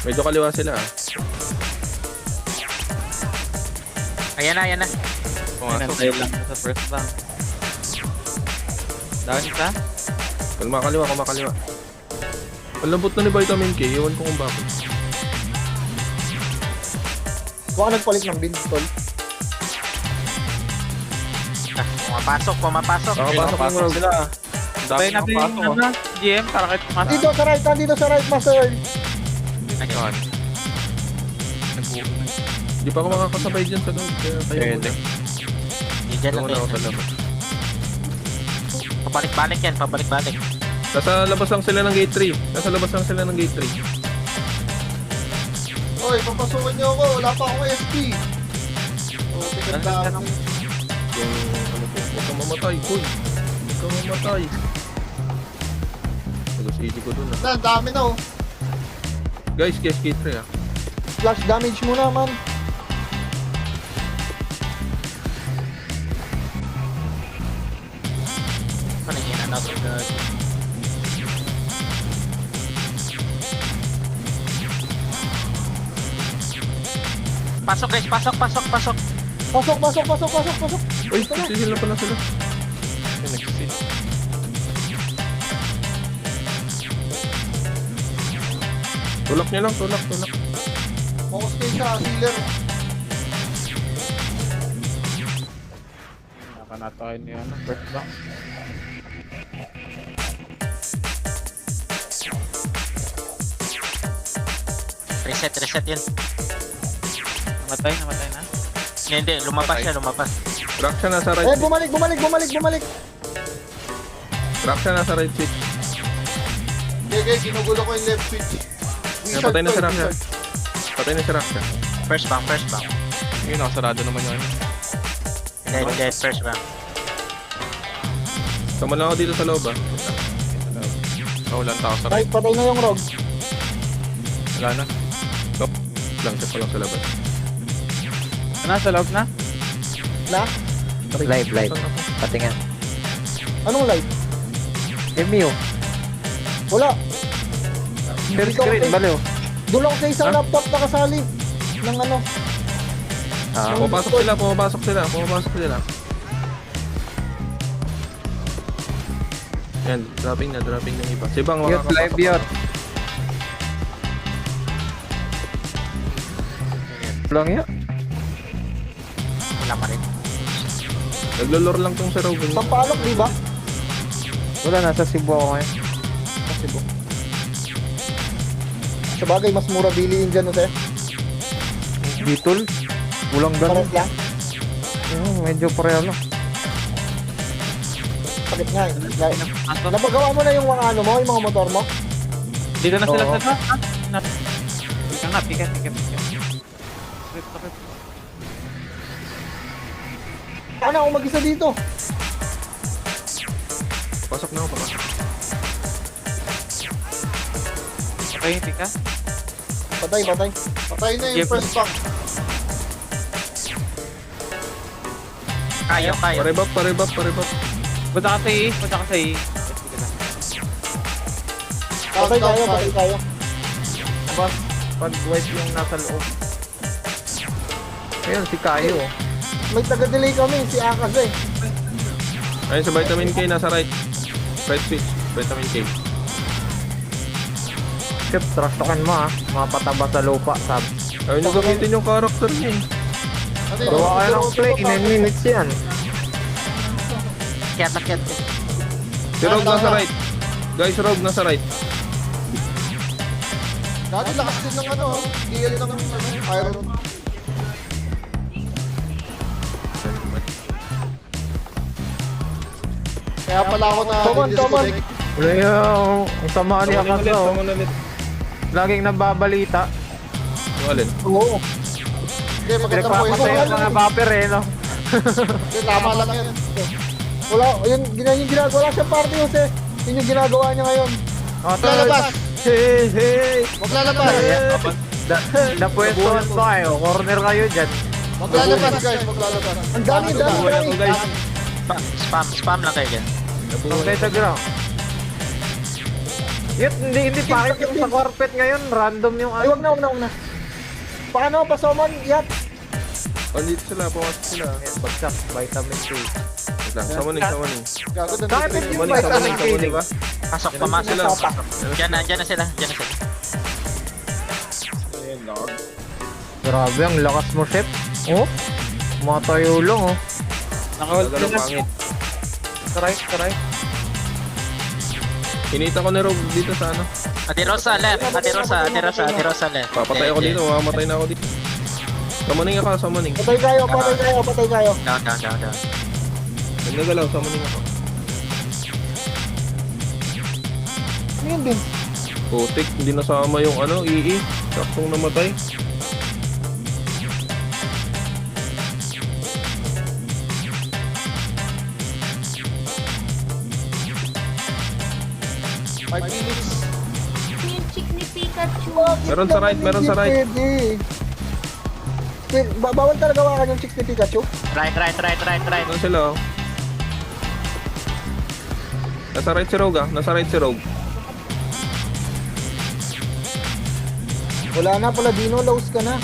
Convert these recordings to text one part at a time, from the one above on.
Medyo kaliwa sila ah. Ayan na, ayan na. Pumasok. Nantay lang sa first bank. Down isa? Kumakaliwa, kumakaliwa. Ang lambot na ni Vitamin K, iwan ko kung bakit. Baka nagpalit ng bin, tol. Pumapasok, pumapasok. Nakapasok ng road. sila. Ang dami Sabay natin yung nakapasok ah. GM para kahit pumasok. Dito sa right, dito sa right, Master Earl. Ayun. Di pa ako makakasabay dyan sa loob. Kaya kayo Pwede. muna. Hindi dyan Kayo muna ako sa natin. labas. Pabalik-balik yan, pabalik-balik. Nasa labas lang sila ng gate 3. Nasa labas lang sila ng gate 3. Oy, papasukin niyo ako. Wala pa akong SP. Oh, tigat lang. Yung ano po, huwag kang mamatay. Hoy, huwag kang mamatay. Nag-CD ko dun ah. Na, dami na oh. Guys, guess gate 3 ah. Flash damage muna, man. Ano yun, another guard. Pasok guys, pasok, pasok, pasok. Pasok, pasok, pasok, pasok, pasok. Uy, nagsisil na pala sila. Tulak niya lang, tulak, tulak. Focus kayo sa healer. Nakanatakin niya ano, first bank. Reset, reset yun. Namatay na. Hindi, lumabas siya, lumabas. Rock siya nasa Eh, right. bumalik, bumalik, bumalik, bumalik. Rock siya nasa right switch. Okay, ginugulo ko yung left switch. Yan, patay na si Rock siya. Patay na si Rock siya. First bank, first bank. Yun, nakasarado naman yun. Dead, first bank. Tama lang ako dito sa loob ah. Naulan tao sa Right, patay na yung rogue. Wala na. Lang, siya pa lang sa labas. Nasa loob na? Na? Live. Saan ako? Patingin. Anong light? MU. Wala. Share screen, baliw. Doon ako sa isang Ha? laptop nakasali. Ng ano. Ah, Pumapasok sila, pumapasok sila, pumapasok sila. Yan, dropping na yung iba. Si Bang Yot, live yot. Lang yun. Wala pa rin. Naglolor lang tong sa Rogue. Sampalok, di ba? Wala, nasa Cebu ako ngayon. Kasi bo. Sa bagay, mas mura biliin dyan, no, sir? Bitol. Ulang ganun. Pares lang. Medyo pareho lang. Sakit nga eh. Napagawa mo na yung mga ano mo, yung mga motor mo? Dito na sila Oo. sa top. Pika nga, pika. Paano ako mag-isa dito? Pasok na ako, pasok. Okay, pika. Patay, patay. Patay na yung Yep. first bank. Kayo. Parebap. Punta ka sa E. Patay tayo, patay tayo. Pag white yung nasa loob. Ayun, si Kayo. May taga-delay kami, si Akas eh. Ayun, sa Vitamin K nasa right. Right switch, Vitamin K. Shit, trashtokan mo ha. Mga pataba sa lupa, sabi. Ayun yung gamitin yung character niya eh. Kasi Gawa kayo ng play, 9 minutes yan. Akyat. Si Rogue nasa right. Guys, Rogue nasa right. Dati lakas din ng ano, DL ng iron. Kaya pala ako na disconnect. Wala yung, ang sama ni Akas daw. ulit. Laging nababalita. Yung alin? Oo. Hindi, maganda po yun. Pinagpapatay ang mga buffer eh, no? Hindi, tama lang yan. Wala, yung ginagawa lang siya party Jose. Yun yung ginagawa niya ngayon. Oh, Lalabas! Hey, hey! Maglalabas! Napwestuhan pa kayo. Corner kayo dyan. Maglalabas guys, maglalabas. Ang dami, Buhay ako guys. Spam lang kayo dyan. Ang play sa ground. Yun, hindi pangit yung sa carpet ngayon. Random yung Ay, wag na, wag na, wag na. Paano, pasomon, yat. Andito sila, pumasok sila. Ayan, bagsak. Vitamin C. Wait lang, summoning. Gago na. Bakit yung Summoning, vitamin C, di ba? Pasok, Sila. pumasok. Diyan na sila. Diyan na sila. Grabe, ang lakas mo, chef. Oh, matayo lang, oh. Naka-hold Talagang sila. pangit. Try. Hinita ko ni Rob dito sa ano. Ate Rosa left. Ate Rosa left. Papatay ako dito, mamamatay na ako dito. Summoning. Patay kayo. Down. Huwag nagalaw, summoning ako. Ano yun din? Putik, hindi nasama yung ano, ii. Saktong namatay. Five minutes. Yung chick ni Pikachu. Meron sa right. Pwede. Bawal talaga wakan yung chicks ni Pikachu. Right. Ano sila, oh. Nasa right si Rogue. Wala na pala, Dino. Laos ka na.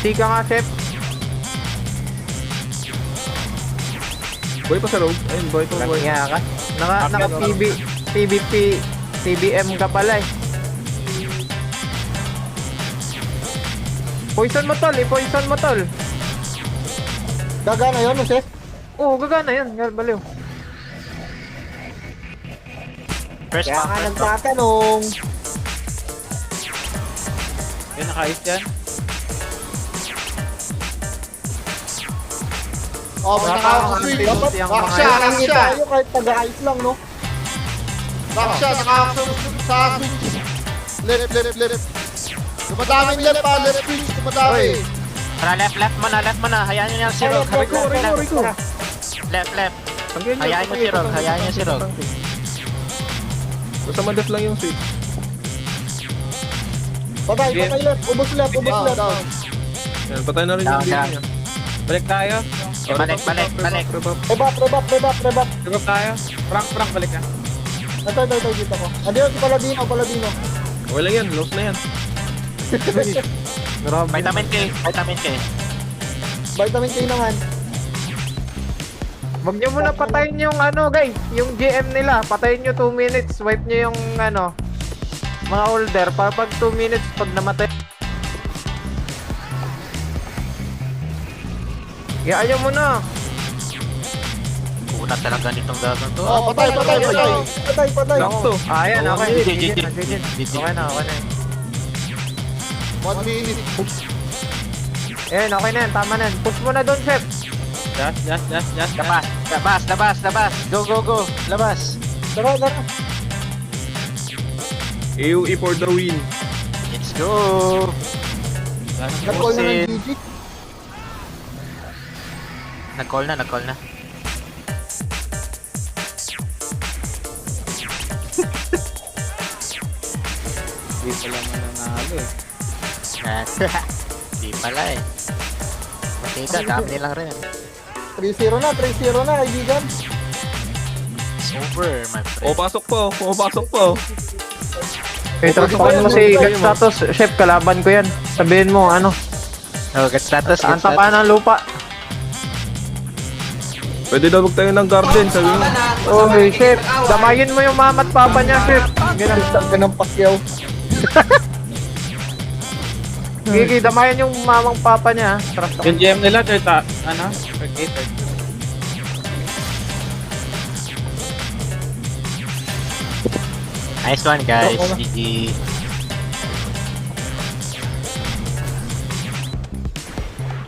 Tika nga, chef. Boy pa sa Rogue. Ayun, boy. Kaya ka. Naka PVP, TBM ka pala eh. Poison mo tol. Gagana yun, Jose. Oo, gagana yan. Baliw. First Kaya bomb. nga nagtatanong. Yan, naka-ice yan. Oh, nakaka-swing. Dapat Yung back mga- siya, tayo kahit taga-ice lang, no? Back siya, sa switch. Left. Dumadaming left pa, left switch, dumadami. Tara, left mo na. Hayaan nyo si Rogue. Rico. Left. Hanggang Hayaan nyo si Rogue. Basta madef lang yung switch. Patay left, ubos left. Yan, patay na rin yung Down. game niya. Balik tayo. Balik. Rebap. Drop tayo. Frank, balik ka. Ito, dito ko. Adios, Paladino. Okay lang yan, lost na yan. Grabe. Vitamin K. Vitamin K naman. Wag nyo muna patayin yung ano guys, yung GM nila. Patayin nyo 2 minutes, wipe nyo yung ano, mga holder. Pag 2 minutes, pag namatay. Iyaan nyo muna. Kuna talaga nitong gagawin to. Oh, patay. Sakto. Ayan, Oh, okay. GG. Okay na. 1 minute. Ayan, okay na yan, tama na yan. Push mo na doon, chef. Just. Labas. Go. Labas. Tara. AOE for the win. Let's go. Nag-call na ng GG. Nag-call na. Hindi pala mananalo eh. Di pala eh. Matita, dami lang rin. 3-0 na, kaibigan. It's over, my friend. Pasok po. Okay, transparan mo si Gat Status. Chef, kalaban ko yan. Sabihin mo, ano, Oh, get status. anta pa ng lupa. Pwede daw magtayo ng garden, sabi mo. Okay, chef. Damayin mo yung mama at papa niya, chef. Gistan ka ng Pacquiao. Gigi, damayan yung mamang papa niya. Trust ako. Yung GM nila, 38. Nice one, guys. GG.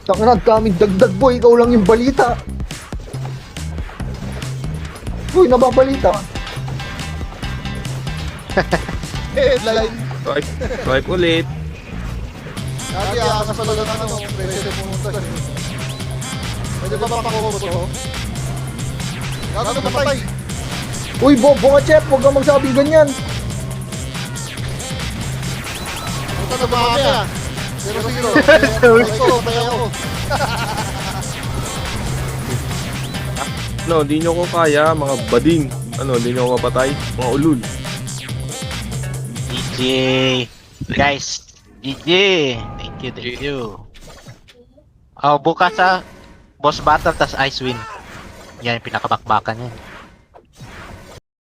Tangan, daming dagdag boy, ikaw lang yung balita. Boy, nababalita. Headline. Swipe ulit. Lagi akas pala lang ano, president pumunta. Pwede ba papakobo to? Gago na patay. Uy, bobo ka, Chef. Huwag kang magsabi ganyan. Punta na ba kami ah? 0-0. Tayo ako. No, di nyo ko kaya, mga bading. Ano, di nyo ko mapatay. Mga ulul. GG. Guys, GG. Thank you, thank you. Oh, bukas sa boss battle tas ice win. Yan yung pinakabakbakan yan.